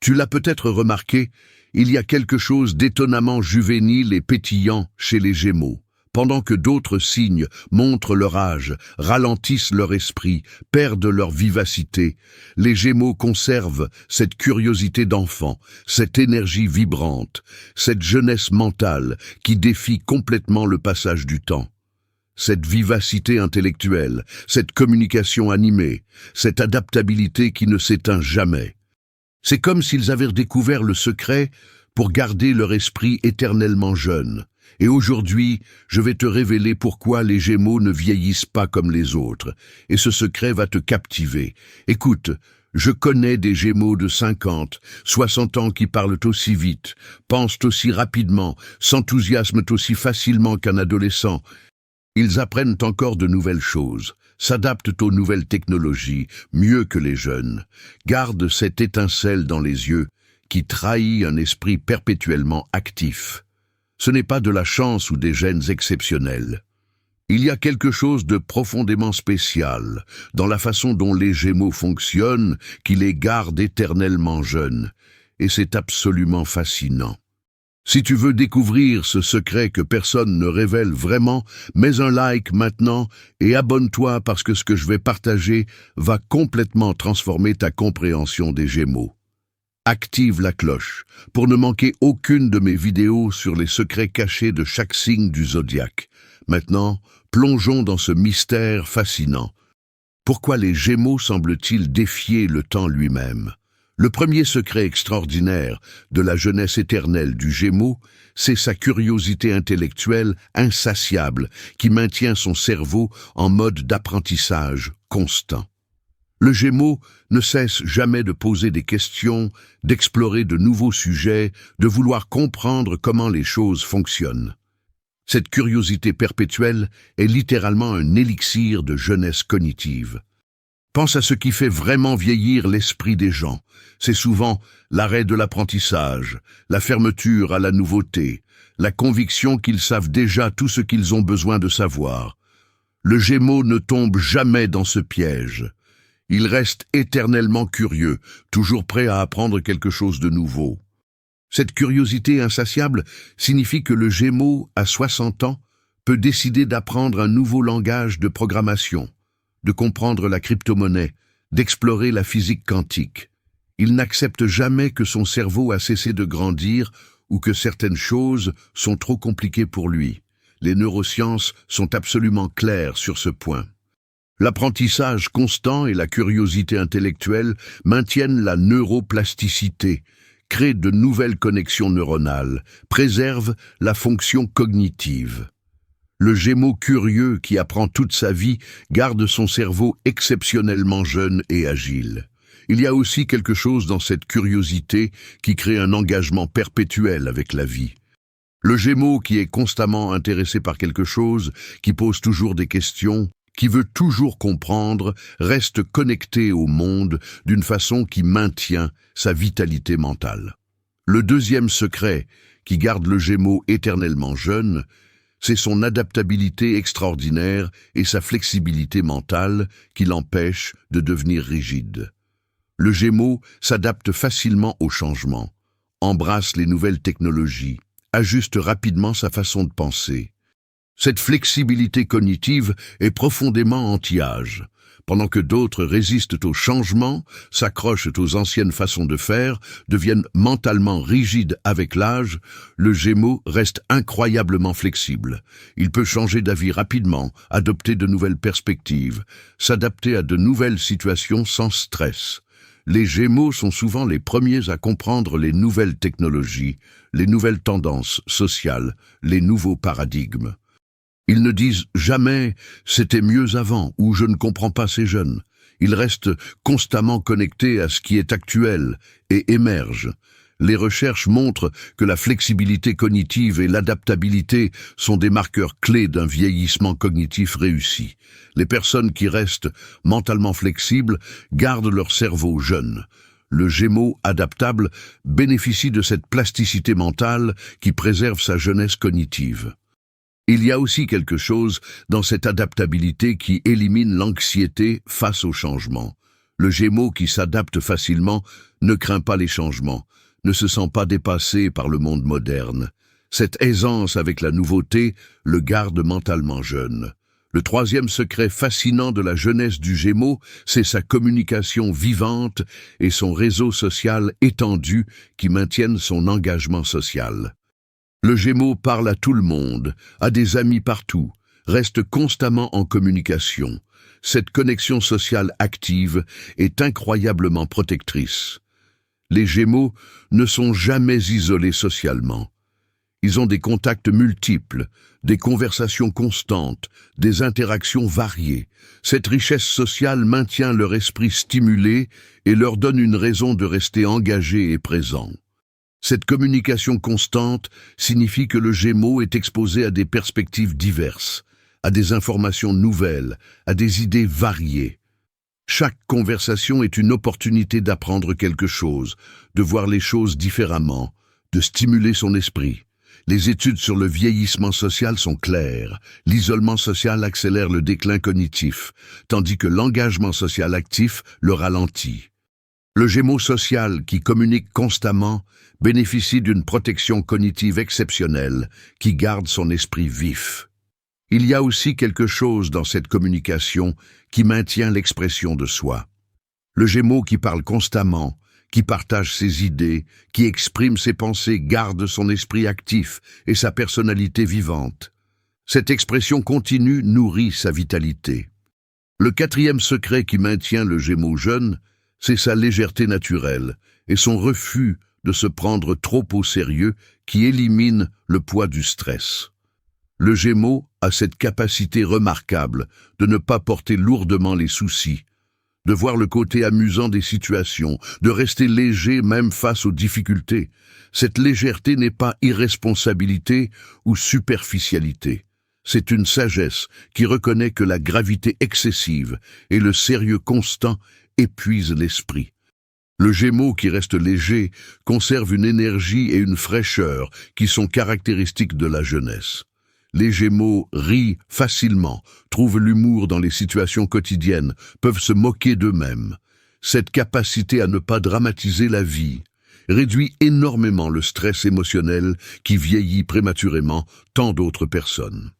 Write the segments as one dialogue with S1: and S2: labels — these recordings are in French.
S1: Tu l'as peut-être remarqué, il y a quelque chose d'étonnamment juvénile et pétillant chez les Gémeaux. Pendant que d'autres signes montrent leur âge, ralentissent leur esprit, perdent leur vivacité, les Gémeaux conservent cette curiosité d'enfant, cette énergie vibrante, cette jeunesse mentale qui défie complètement le passage du temps. Cette vivacité intellectuelle, cette communication animée, cette adaptabilité qui ne s'éteint jamais. C'est comme s'ils avaient découvert le secret pour garder leur esprit éternellement jeune. Et aujourd'hui, je vais te révéler pourquoi les Gémeaux ne vieillissent pas comme les autres. Et ce secret va te captiver. Écoute, je connais des Gémeaux de 50, 60 ans qui parlent aussi vite, pensent aussi rapidement, s'enthousiasment aussi facilement qu'un adolescent. Ils apprennent encore de nouvelles choses, s'adaptent aux nouvelles technologies, mieux que les jeunes, gardent cette étincelle dans les yeux qui trahit un esprit perpétuellement actif. Ce n'est pas de la chance ou des gènes exceptionnels. Il y a quelque chose de profondément spécial dans la façon dont les Gémeaux fonctionnent qui les garde éternellement jeunes, et c'est absolument fascinant. Si tu veux découvrir ce secret que personne ne révèle vraiment, mets un like maintenant et abonne-toi parce que ce que je vais partager va complètement transformer ta compréhension des Gémeaux. Active la cloche pour ne manquer aucune de mes vidéos sur les secrets cachés de chaque signe du zodiaque. Maintenant, plongeons dans ce mystère fascinant. Pourquoi les Gémeaux semblent-ils défier le temps lui-même ? Le premier secret extraordinaire de la jeunesse éternelle du Gémeaux, c'est sa curiosité intellectuelle insatiable qui maintient son cerveau en mode d'apprentissage constant. Le Gémeaux ne cesse jamais de poser des questions, d'explorer de nouveaux sujets, de vouloir comprendre comment les choses fonctionnent. Cette curiosité perpétuelle est littéralement un élixir de jeunesse cognitive. Pense à ce qui fait vraiment vieillir l'esprit des gens. C'est souvent l'arrêt de l'apprentissage, la fermeture à la nouveauté, la conviction qu'ils savent déjà tout ce qu'ils ont besoin de savoir. Le Gémeaux ne tombe jamais dans ce piège. Il reste éternellement curieux, toujours prêt à apprendre quelque chose de nouveau. Cette curiosité insatiable signifie que le Gémeaux, à 60 ans, peut décider d'apprendre un nouveau langage de programmation, de comprendre la crypto-monnaie, d'explorer la physique quantique. Il n'accepte jamais que son cerveau a cessé de grandir ou que certaines choses sont trop compliquées pour lui. Les neurosciences sont absolument claires sur ce point. L'apprentissage constant et la curiosité intellectuelle maintiennent la neuroplasticité, créent de nouvelles connexions neuronales, préservent la fonction cognitive. Le Gémeaux curieux qui apprend toute sa vie garde son cerveau exceptionnellement jeune et agile. Il y a aussi quelque chose dans cette curiosité qui crée un engagement perpétuel avec la vie. Le Gémeaux qui est constamment intéressé par quelque chose, qui pose toujours des questions, qui veut toujours comprendre, reste connecté au monde d'une façon qui maintient sa vitalité mentale. Le deuxième secret qui garde le Gémeaux éternellement jeune, c'est son adaptabilité extraordinaire et sa flexibilité mentale qui l'empêche de devenir rigide. Le Gémeaux s'adapte facilement aux changements, embrasse les nouvelles technologies, ajuste rapidement sa façon de penser. Cette flexibilité cognitive est profondément anti-âge. Pendant que d'autres résistent au changement, s'accrochent aux anciennes façons de faire, deviennent mentalement rigides avec l'âge, le Gémeaux reste incroyablement flexible. Il peut changer d'avis rapidement, adopter de nouvelles perspectives, s'adapter à de nouvelles situations sans stress. Les Gémeaux sont souvent les premiers à comprendre les nouvelles technologies, les nouvelles tendances sociales, les nouveaux paradigmes. Ils ne disent jamais « c'était mieux avant » ou « je ne comprends pas ces jeunes ». Ils restent constamment connectés à ce qui est actuel et émergent. Les recherches montrent que la flexibilité cognitive et l'adaptabilité sont des marqueurs clés d'un vieillissement cognitif réussi. Les personnes qui restent mentalement flexibles gardent leur cerveau jeune. Le Gémeaux adaptable bénéficie de cette plasticité mentale qui préserve sa jeunesse cognitive. Il y a aussi quelque chose dans cette adaptabilité qui élimine l'anxiété face au changement. Le Gémeaux qui s'adapte facilement ne craint pas les changements, ne se sent pas dépassé par le monde moderne. Cette aisance avec la nouveauté le garde mentalement jeune. Le troisième secret fascinant de la jeunesse du Gémeaux, c'est sa communication vivante et son réseau social étendu qui maintiennent son engagement social. Le Gémeaux parle à tout le monde, a des amis partout, reste constamment en communication. Cette connexion sociale active est incroyablement protectrice. Les Gémeaux ne sont jamais isolés socialement. Ils ont des contacts multiples, des conversations constantes, des interactions variées. Cette richesse sociale maintient leur esprit stimulé et leur donne une raison de rester engagés et présents. Cette communication constante signifie que le Gémeaux est exposé à des perspectives diverses, à des informations nouvelles, à des idées variées. Chaque conversation est une opportunité d'apprendre quelque chose, de voir les choses différemment, de stimuler son esprit. Les études sur le vieillissement social sont claires. L'isolement social accélère le déclin cognitif, tandis que l'engagement social actif le ralentit. Le Gémeaux social, qui communique constamment, bénéficie d'une protection cognitive exceptionnelle qui garde son esprit vif. Il y a aussi quelque chose dans cette communication qui maintient l'expression de soi. Le Gémeaux qui parle constamment, qui partage ses idées, qui exprime ses pensées, garde son esprit actif et sa personnalité vivante. Cette expression continue nourrit sa vitalité. Le quatrième secret qui maintient le Gémeaux jeune, c'est sa légèreté naturelle et son refus de se prendre trop au sérieux qui élimine le poids du stress. Le Gémeaux a cette capacité remarquable de ne pas porter lourdement les soucis, de voir le côté amusant des situations, de rester léger même face aux difficultés. Cette légèreté n'est pas irresponsabilité ou superficialité. C'est une sagesse qui reconnaît que la gravité excessive et le sérieux constant épuisent l'esprit. Le Gémeaux qui reste léger conserve une énergie et une fraîcheur qui sont caractéristiques de la jeunesse. Les Gémeaux rient facilement, trouvent l'humour dans les situations quotidiennes, peuvent se moquer d'eux-mêmes. Cette capacité à ne pas dramatiser la vie réduit énormément le stress émotionnel qui vieillit prématurément tant d'autres personnes.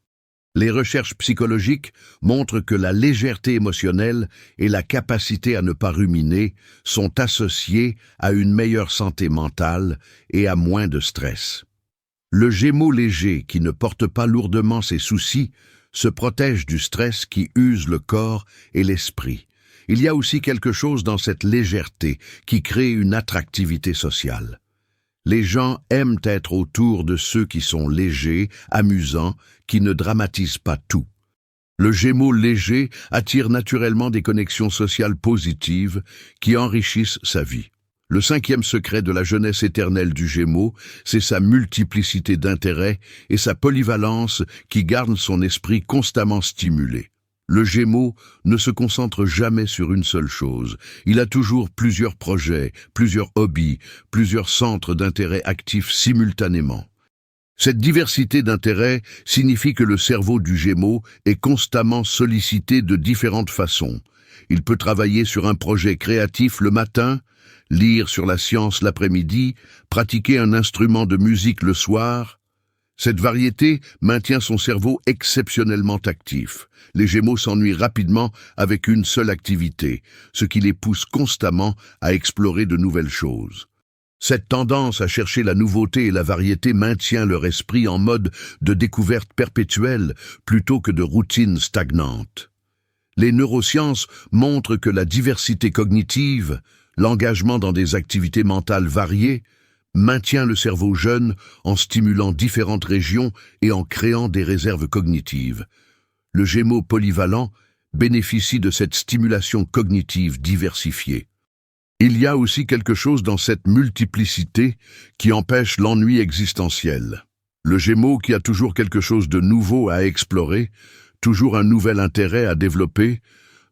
S1: Les recherches psychologiques montrent que la légèreté émotionnelle et la capacité à ne pas ruminer sont associées à une meilleure santé mentale et à moins de stress. Le Gémeaux léger qui ne porte pas lourdement ses soucis se protège du stress qui use le corps et l'esprit. Il y a aussi quelque chose dans cette légèreté qui crée une attractivité sociale. Les gens aiment être autour de ceux qui sont légers, amusants, qui ne dramatisent pas tout. Le Gémeaux léger attire naturellement des connexions sociales positives qui enrichissent sa vie. Le cinquième secret de la jeunesse éternelle du Gémeaux, c'est sa multiplicité d'intérêts et sa polyvalence qui gardent son esprit constamment stimulé. Le Gémeaux ne se concentre jamais sur une seule chose. Il a toujours plusieurs projets, plusieurs hobbies, plusieurs centres d'intérêt actifs simultanément. Cette diversité d'intérêts signifie que le cerveau du Gémeaux est constamment sollicité de différentes façons. Il peut travailler sur un projet créatif le matin, lire sur la science l'après-midi, pratiquer un instrument de musique le soir. Cette variété maintient son cerveau exceptionnellement actif. Les Gémeaux s'ennuient rapidement avec une seule activité, ce qui les pousse constamment à explorer de nouvelles choses. Cette tendance à chercher la nouveauté et la variété maintient leur esprit en mode de découverte perpétuelle plutôt que de routine stagnante. Les neurosciences montrent que la diversité cognitive, l'engagement dans des activités mentales variées, maintient le cerveau jeune en stimulant différentes régions et en créant des réserves cognitives. Le Gémeaux polyvalent bénéficie de cette stimulation cognitive diversifiée. Il y a aussi quelque chose dans cette multiplicité qui empêche l'ennui existentiel. Le Gémeaux qui a toujours quelque chose de nouveau à explorer, toujours un nouvel intérêt à développer,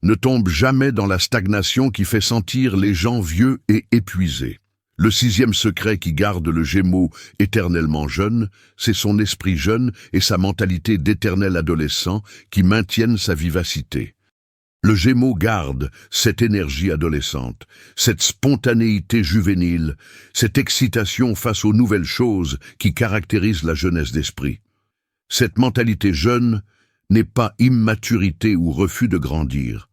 S1: ne tombe jamais dans la stagnation qui fait sentir les gens vieux et épuisés. Le sixième secret qui garde le Gémeaux éternellement jeune, c'est son esprit jeune et sa mentalité d'éternel adolescent qui maintiennent sa vivacité. Le Gémeaux garde cette énergie adolescente, cette spontanéité juvénile, cette excitation face aux nouvelles choses qui caractérisent la jeunesse d'esprit. Cette mentalité jeune n'est pas immaturité ou refus de grandir.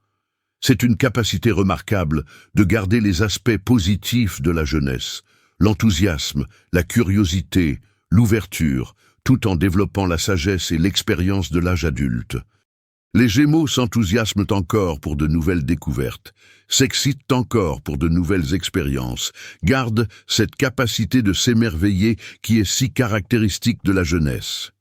S1: C'est une capacité remarquable de garder les aspects positifs de la jeunesse, l'enthousiasme, la curiosité, l'ouverture, tout en développant la sagesse et l'expérience de l'âge adulte. Les Gémeaux s'enthousiasment encore pour de nouvelles découvertes, s'excitent encore pour de nouvelles expériences, gardent cette capacité de s'émerveiller qui est si caractéristique de la jeunesse.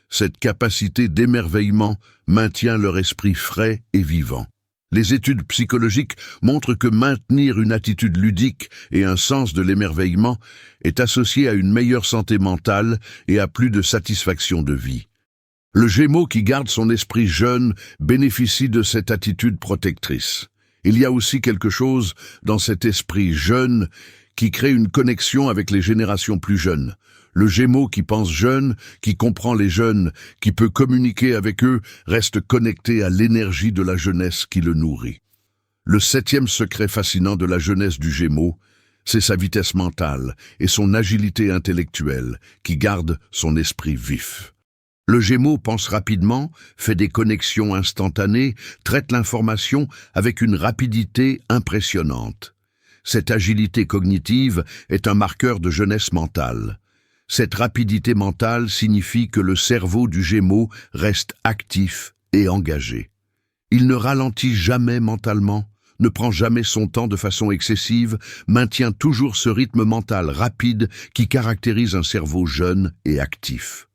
S1: Cette capacité d'émerveillement maintient leur esprit frais et vivant. Les études psychologiques montrent que maintenir une attitude ludique et un sens de l'émerveillement est associé à une meilleure santé mentale et à plus de satisfaction de vie. Le Gémeaux qui garde son esprit jeune bénéficie de cette attitude protectrice. Il y a aussi quelque chose dans cet esprit jeune qui crée une connexion avec les générations plus jeunes. Le Gémeaux qui pense jeune, qui comprend les jeunes, qui peut communiquer avec eux, reste connecté à l'énergie de la jeunesse qui le nourrit. Le 7e secret fascinant de la jeunesse du Gémeaux, c'est sa vitesse mentale et son agilité intellectuelle qui gardent son esprit vif. Le Gémeaux pense rapidement, fait des connexions instantanées, traite l'information avec une rapidité impressionnante. Cette agilité cognitive est un marqueur de jeunesse mentale. Cette rapidité mentale signifie que le cerveau du Gémeaux reste actif et engagé. Il ne ralentit jamais mentalement, ne prend jamais son temps de façon excessive, maintient toujours ce rythme mental rapide qui caractérise un cerveau jeune et actif.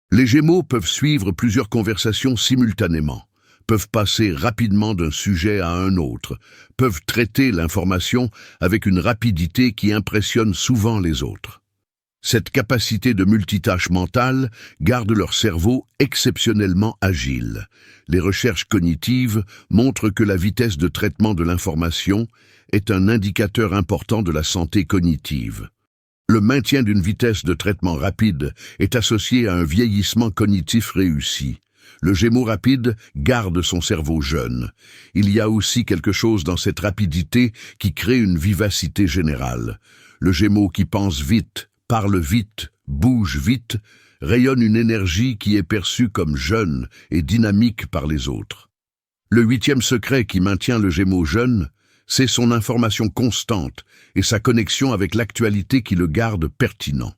S1: Les Gémeaux peuvent suivre plusieurs conversations simultanément, peuvent passer rapidement d'un sujet à un autre, peuvent traiter l'information avec une rapidité qui impressionne souvent les autres. Cette capacité de multitâche mentale garde leur cerveau exceptionnellement agile. Les recherches cognitives montrent que la vitesse de traitement de l'information est un indicateur important de la santé cognitive. Le maintien d'une vitesse de traitement rapide est associé à un vieillissement cognitif réussi. Le Gémeaux rapide garde son cerveau jeune. Il y a aussi quelque chose dans cette rapidité qui crée une vivacité générale. Le Gémeaux qui pense vite, parle vite, bouge vite, rayonne une énergie qui est perçue comme jeune et dynamique par les autres. Le 8e secret qui maintient le Gémeaux jeune, c'est son information constante et sa connexion avec l'actualité qui le garde pertinent.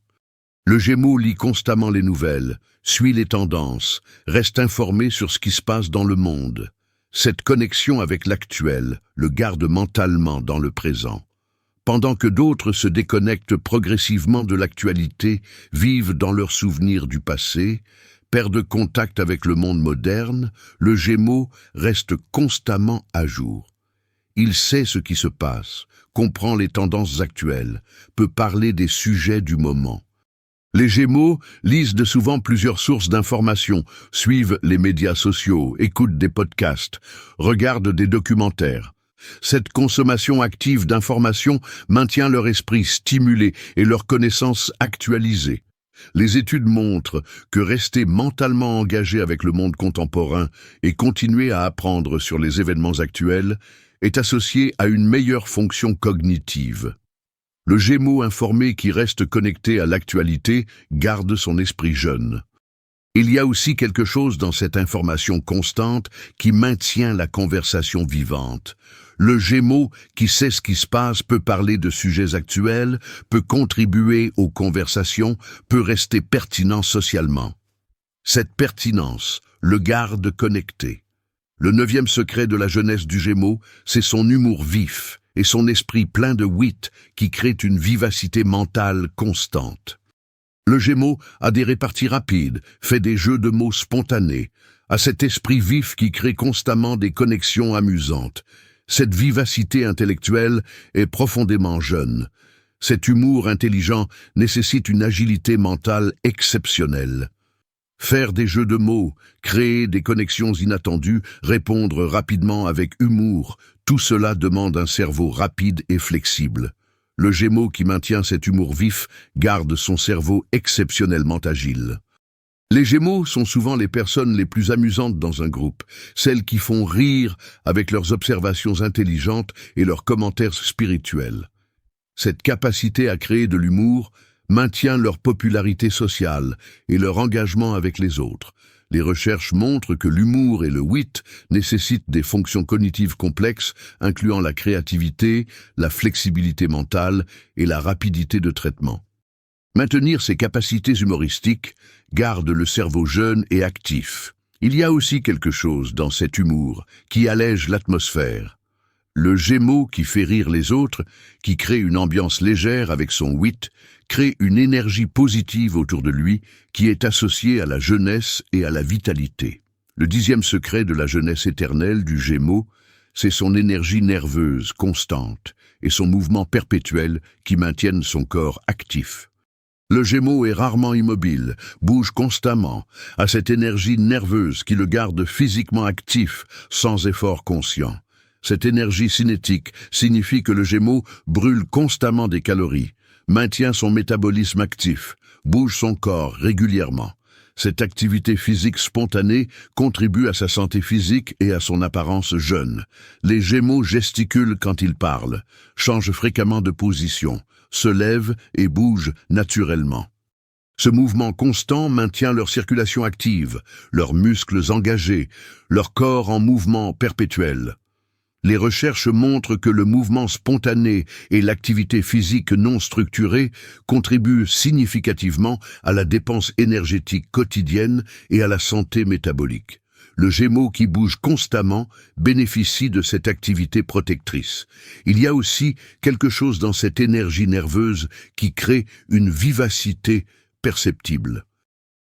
S1: Le Gémeaux lit constamment les nouvelles, suit les tendances, reste informé sur ce qui se passe dans le monde. Cette connexion avec l'actuel le garde mentalement dans le présent. Pendant que d'autres se déconnectent progressivement de l'actualité, vivent dans leurs souvenirs du passé, perdent contact avec le monde moderne, le Gémeaux reste constamment à jour. Il sait ce qui se passe, comprend les tendances actuelles, peut parler des sujets du moment. Les Gémeaux lisent de souvent plusieurs sources d'informations, suivent les médias sociaux, écoutent des podcasts, regardent des documentaires. Cette consommation active d'informations maintient leur esprit stimulé et leur connaissance actualisée. Les études montrent que rester mentalement engagé avec le monde contemporain et continuer à apprendre sur les événements actuels est associé à une meilleure fonction cognitive. Le Gémeaux informé qui reste connecté à l'actualité garde son esprit jeune. Il y a aussi quelque chose dans cette information constante qui maintient la conversation vivante. Le Gémeaux qui sait ce qui se passe peut parler de sujets actuels, peut contribuer aux conversations, peut rester pertinent socialement. Cette pertinence le garde connecté. Le 9e secret de la jeunesse du Gémeaux, c'est son humour vif et son esprit plein de wit qui crée une vivacité mentale constante. Le Gémeaux a des réparties rapides, fait des jeux de mots spontanés, a cet esprit vif qui crée constamment des connexions amusantes. Cette vivacité intellectuelle est profondément jeune. Cet humour intelligent nécessite une agilité mentale exceptionnelle. Faire des jeux de mots, créer des connexions inattendues, répondre rapidement avec humour, tout cela demande un cerveau rapide et flexible. Le Gémeaux qui maintient cet humour vif garde son cerveau exceptionnellement agile. Les Gémeaux sont souvent les personnes les plus amusantes dans un groupe, celles qui font rire avec leurs observations intelligentes et leurs commentaires spirituels. Cette capacité à créer de l'humour maintient leur popularité sociale et leur engagement avec les autres. Les recherches montrent que l'humour et le wit nécessitent des fonctions cognitives complexes, incluant la créativité, la flexibilité mentale et la rapidité de traitement. Maintenir ces capacités humoristiques garde le cerveau jeune et actif. Il y a aussi quelque chose dans cet humour qui allège l'atmosphère. Le Gémeaux qui fait rire les autres, qui crée une ambiance légère avec son wit, crée une énergie positive autour de lui qui est associée à la jeunesse et à la vitalité. Le 10e secret de la jeunesse éternelle du Gémeaux, c'est son énergie nerveuse constante et son mouvement perpétuel qui maintiennent son corps actif. Le Gémeaux est rarement immobile, bouge constamment, a cette énergie nerveuse qui le garde physiquement actif, sans effort conscient. Cette énergie cinétique signifie que le Gémeaux brûle constamment des calories, maintient son métabolisme actif, bouge son corps régulièrement. Cette activité physique spontanée contribue à sa santé physique et à son apparence jeune. Les Gémeaux gesticulent quand ils parlent, changent fréquemment de position, se lèvent et bougent naturellement. Ce mouvement constant maintient leur circulation active, leurs muscles engagés, leur corps en mouvement perpétuel. Les recherches montrent que le mouvement spontané et l'activité physique non structurée contribuent significativement à la dépense énergétique quotidienne et à la santé métabolique. Le Gémeaux qui bouge constamment bénéficie de cette activité protectrice. Il y a aussi quelque chose dans cette énergie nerveuse qui crée une vivacité perceptible.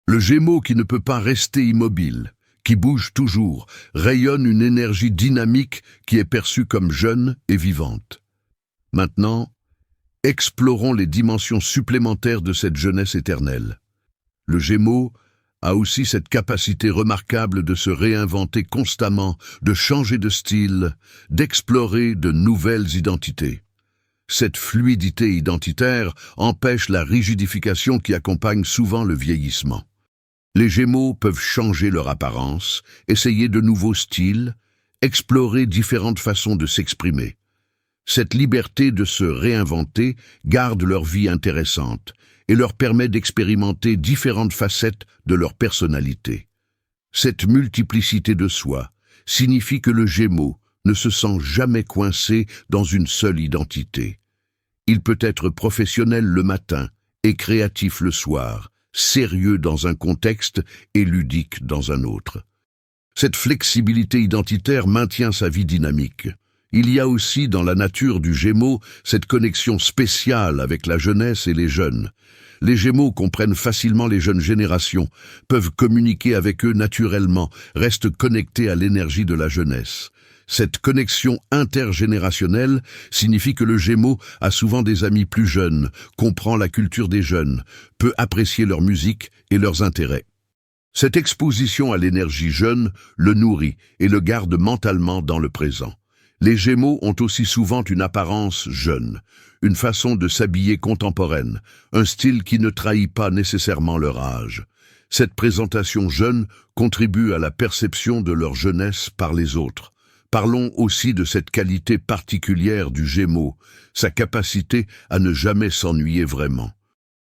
S1: Le Gémeaux qui ne peut pas rester immobile, qui bouge toujours, rayonne une énergie dynamique qui est perçue comme jeune et vivante. Maintenant, explorons les dimensions supplémentaires de cette jeunesse éternelle. Le Gémeaux a aussi cette capacité remarquable de se réinventer constamment, de changer de style, d'explorer de nouvelles identités. Cette fluidité identitaire empêche la rigidification qui accompagne souvent le vieillissement. Les Gémeaux peuvent changer leur apparence, essayer de nouveaux styles, explorer différentes façons de s'exprimer. Cette liberté de se réinventer garde leur vie intéressante et leur permet d'expérimenter différentes facettes de leur personnalité. Cette multiplicité de soi signifie que le Gémeaux ne se sent jamais coincé dans une seule identité. Il peut être professionnel le matin et créatif le soir, sérieux dans un contexte et ludique dans un autre. Cette flexibilité identitaire maintient sa vie dynamique. Il y a aussi dans la nature du Gémeaux cette connexion spéciale avec la jeunesse et les jeunes. Les Gémeaux comprennent facilement les jeunes générations, peuvent communiquer avec eux naturellement, restent connectés à l'énergie de la jeunesse. Cette connexion intergénérationnelle signifie que le Gémeaux a souvent des amis plus jeunes, comprend la culture des jeunes, peut apprécier leur musique et leurs intérêts. Cette exposition à l'énergie jeune le nourrit et le garde mentalement dans le présent. Les Gémeaux ont aussi souvent une apparence jeune, une façon de s'habiller contemporaine, un style qui ne trahit pas nécessairement leur âge. Cette présentation jeune contribue à la perception de leur jeunesse par les autres. Parlons aussi de cette qualité particulière du Gémeaux, sa capacité à ne jamais s'ennuyer vraiment.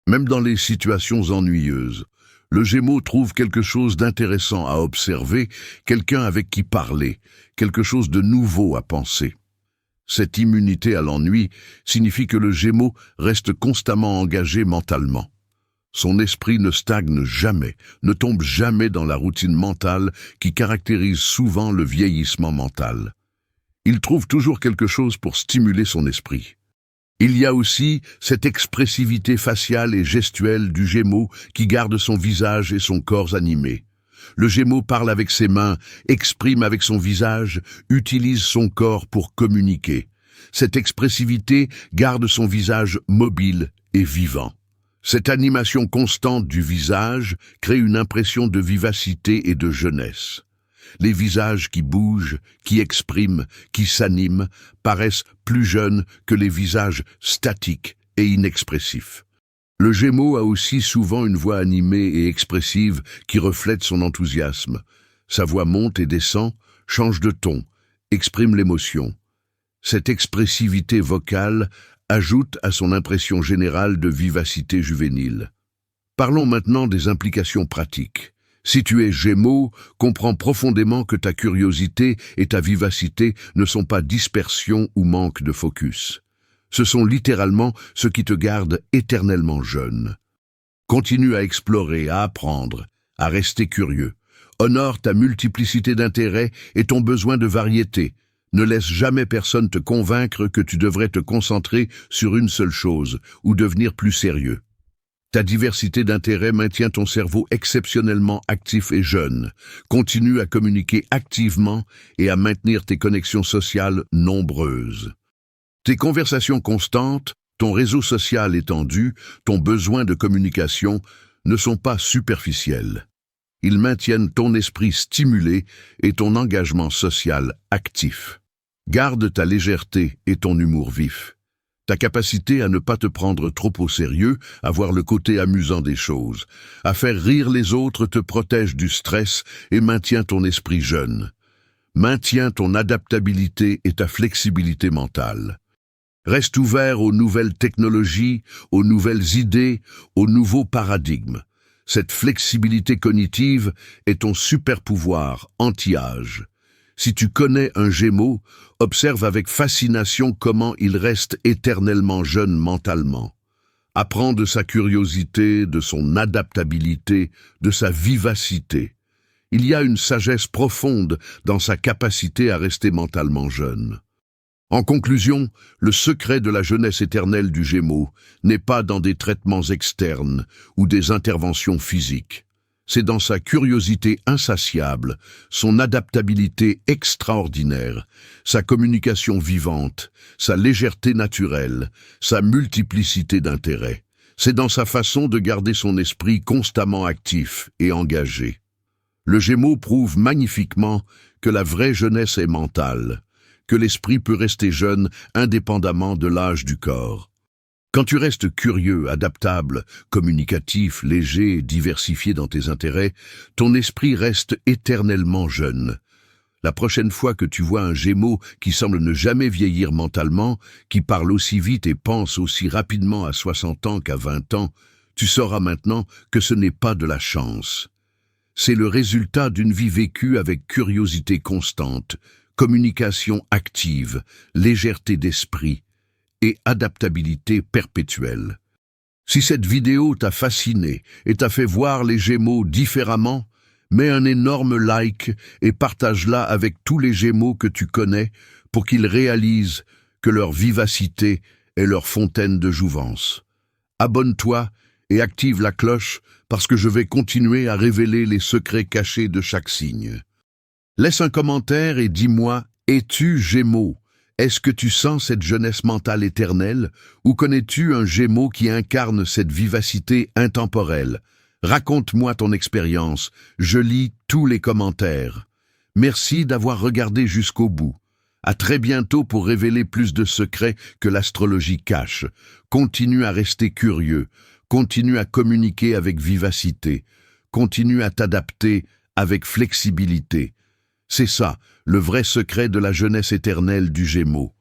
S1: Même dans les situations ennuyeuses, le Gémeaux trouve quelque chose d'intéressant à observer, quelqu'un avec qui parler, quelque chose de nouveau à penser. Cette immunité à l'ennui signifie que le Gémeaux reste constamment engagé mentalement. Son esprit ne stagne jamais, ne tombe jamais dans la routine mentale qui caractérise souvent le vieillissement mental. Il trouve toujours quelque chose pour stimuler son esprit. Il y a aussi cette expressivité faciale et gestuelle du Gémeaux qui garde son visage et son corps animés. Le Gémeaux parle avec ses mains, exprime avec son visage, utilise son corps pour communiquer. Cette expressivité garde son visage mobile et vivant. Cette animation constante du visage crée une impression de vivacité et de jeunesse. Les visages qui bougent, qui expriment, qui s'animent, paraissent plus jeunes que les visages statiques et inexpressifs. Le Gémeaux a aussi souvent une voix animée et expressive qui reflète son enthousiasme. Sa voix monte et descend, change de ton, exprime l'émotion. Cette expressivité vocale ajoute à son impression générale de vivacité juvénile. Parlons maintenant des implications pratiques. Si tu es Gémeaux, comprends profondément que ta curiosité et ta vivacité ne sont pas dispersion ou manque de focus. Ce sont littéralement ce qui te garde éternellement jeune. Continue à explorer, à apprendre, à rester curieux. Honore ta multiplicité d'intérêts et ton besoin de variété. Ne laisse jamais personne te convaincre que tu devrais te concentrer sur une seule chose ou devenir plus sérieux. Ta diversité d'intérêts maintient ton cerveau exceptionnellement actif et jeune. Continue à communiquer activement et à maintenir tes connexions sociales nombreuses. Tes conversations constantes, ton réseau social étendu, ton besoin de communication ne sont pas superficiels. Ils maintiennent ton esprit stimulé et ton engagement social actif. Garde ta légèreté et ton humour vif. Ta capacité à ne pas te prendre trop au sérieux, à voir le côté amusant des choses, à faire rire les autres te protège du stress et maintient ton esprit jeune. Maintiens ton adaptabilité et ta flexibilité mentale. Reste ouvert aux nouvelles technologies, aux nouvelles idées, aux nouveaux paradigmes. Cette flexibilité cognitive est ton super-pouvoir anti-âge. Si tu connais un Gémeaux, observe avec fascination comment il reste éternellement jeune mentalement. Apprends de sa curiosité, de son adaptabilité, de sa vivacité. Il y a une sagesse profonde dans sa capacité à rester mentalement jeune. En conclusion, le secret de la jeunesse éternelle du Gémeaux n'est pas dans des traitements externes ou des interventions physiques. C'est dans sa curiosité insatiable, son adaptabilité extraordinaire, sa communication vivante, sa légèreté naturelle, sa multiplicité d'intérêts. C'est dans sa façon de garder son esprit constamment actif et engagé. Le Gémeaux prouve magnifiquement que la vraie jeunesse est mentale, que l'esprit peut rester jeune indépendamment de l'âge du corps. Quand tu restes curieux, adaptable, communicatif, léger, diversifié dans tes intérêts, ton esprit reste éternellement jeune. La prochaine fois que tu vois un Gémeaux qui semble ne jamais vieillir mentalement, qui parle aussi vite et pense aussi rapidement à 60 ans qu'à 20 ans, tu sauras maintenant que ce n'est pas de la chance. C'est le résultat d'une vie vécue avec curiosité constante, communication active, légèreté d'esprit et adaptabilité perpétuelle. Si cette vidéo t'a fasciné et t'a fait voir les Gémeaux différemment, mets un énorme like et partage-la avec tous les Gémeaux que tu connais pour qu'ils réalisent que leur vivacité est leur fontaine de jouvence. Abonne-toi et active la cloche parce que je vais continuer à révéler les secrets cachés de chaque signe. Laisse un commentaire et dis-moi, es-tu Gémeaux? Est-ce que tu sens cette jeunesse mentale éternelle ou connais-tu un Gémeaux qui incarne cette vivacité intemporelle? Raconte-moi ton expérience, je lis tous les commentaires. Merci d'avoir regardé jusqu'au bout. À très bientôt pour révéler plus de secrets que l'astrologie cache. Continue à rester curieux, continue à communiquer avec vivacité, continue à t'adapter avec flexibilité. C'est ça, le vrai secret de la jeunesse éternelle du Gémeaux.